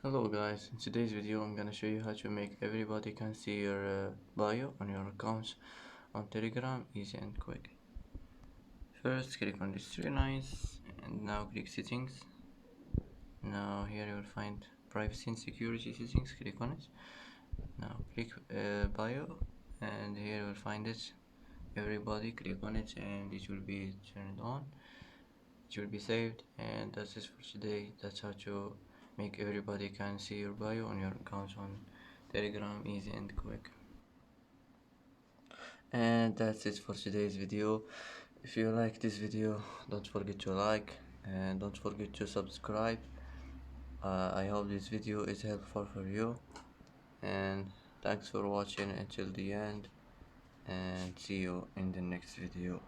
Hello guys, in today's video I'm gonna show you how to make everybody can see your bio on your accounts on Telegram easy and quick. First click on these three lines and now click settings. Now here you will find privacy and security settings, click on it. Now click bio and here you will find it everybody, click on it and it will be turned on. It will be saved, and that's it for today. That's how to make everybody can see your bio on your account on Telegram easy and quick. And that's it for today's video. If you like this video, don't forget to like and don't forget to subscribe. I hope this video is helpful for you, and thanks for watching until the end, and see you in the next video.